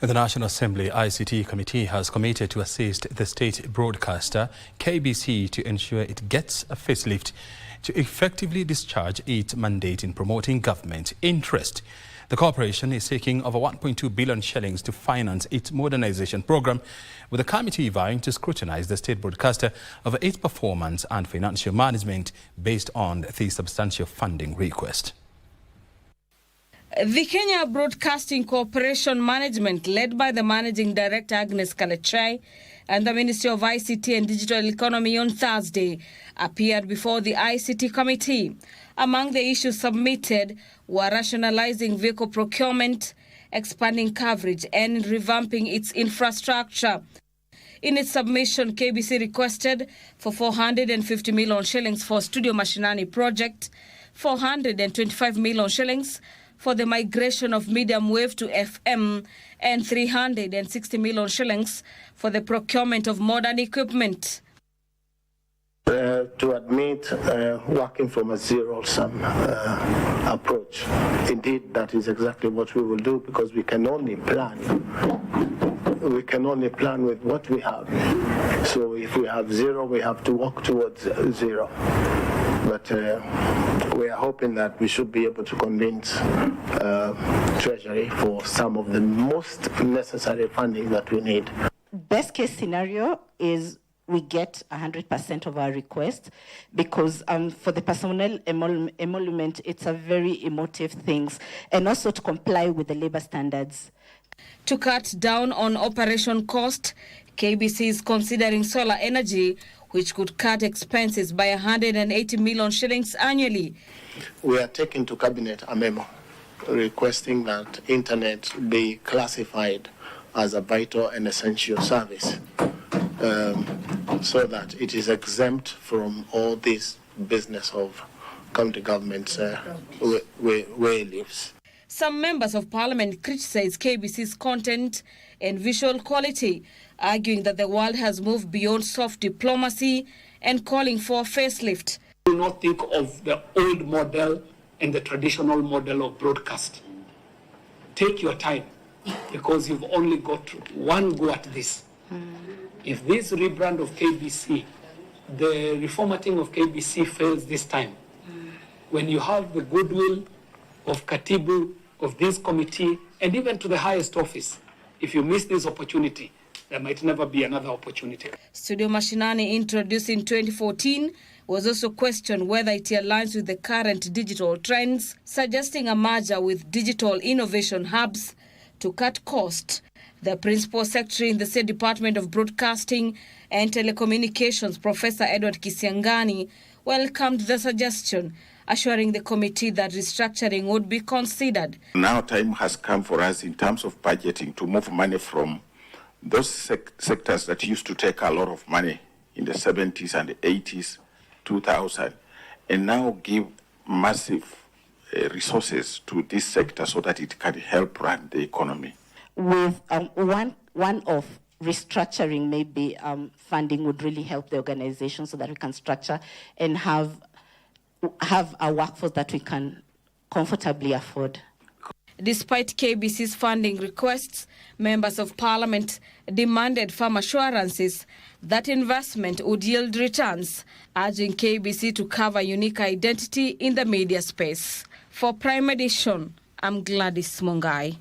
The National Assembly ICT Committee has committed to assist the state broadcaster KBC to ensure it gets a facelift to effectively discharge its mandate in promoting government interest. The corporation is seeking over 1.2 billion shillings to finance its modernization program, with the committee vying to scrutinize the state broadcaster over its performance and financial management based on the substantial funding request. The Kenya Broadcasting Corporation Management, led by the Managing Director Agnes Kalechai and the Ministry of ICT and Digital Economy on Thursday, appeared before the ICT Committee. Among the issues submitted were rationalizing vehicle procurement, expanding coverage, and revamping its infrastructure. In its submission, KBC requested for 450 million shillings for Studio Mashinani project, 425 million shillings for the migration of medium wave to FM, and 360 million shillings for the procurement of modern equipment. To admit working from a zero-sum approach. Indeed, that is exactly what we will do, because we can only plan. We can only plan with what we have. So if we have zero, we have to work towards zero. But we are hoping that we should be able to convince Treasury for some of the most necessary funding that we need. Best case scenario is we get 100% of our request, because for the personnel emolument, it's a very emotive thing, and also to comply with the labor standards. To cut down on operation cost, KBC is considering solar energy, which could cut expenses by 180 million shillings annually. We are taking to Cabinet a memo requesting that internet be classified as a vital and essential service, so that it is exempt from all this business of county government's where it lives. Some members of parliament criticized KBC's content and visual quality, arguing that the world has moved beyond soft diplomacy and calling for a facelift. Do not think of the old model and the traditional model of broadcast. Take your time, because you've only got one go at this. If this rebrand of KBC, the reformatting of KBC fails this time, when you have the goodwill of Katibu, of this committee, and even to the highest office, if you miss this opportunity, there might never be another opportunity. Studio Mashinani, introduced in 2014, was also questioned whether it aligns with the current digital trends, suggesting a merger with digital innovation hubs to cut cost. The Principal Secretary in the State Department of Broadcasting and Telecommunications, Professor Edward Kisiangani, welcomed the suggestion, assuring the committee that restructuring would be considered. Now time has come for us in terms of budgeting to move money from those sectors that used to take a lot of money in the 70s and the 80s, 2000, and now give massive resources to this sector so that it can help run the economy. With one of restructuring, maybe funding would really help the organization so that we can structure and have a workforce that we can comfortably afford. Despite KBC's funding requests, members of parliament demanded firm assurances that investment would yield returns, urging KBC to cover unique identity in the media space. For Prime Edition, I'm Gladys Mongai.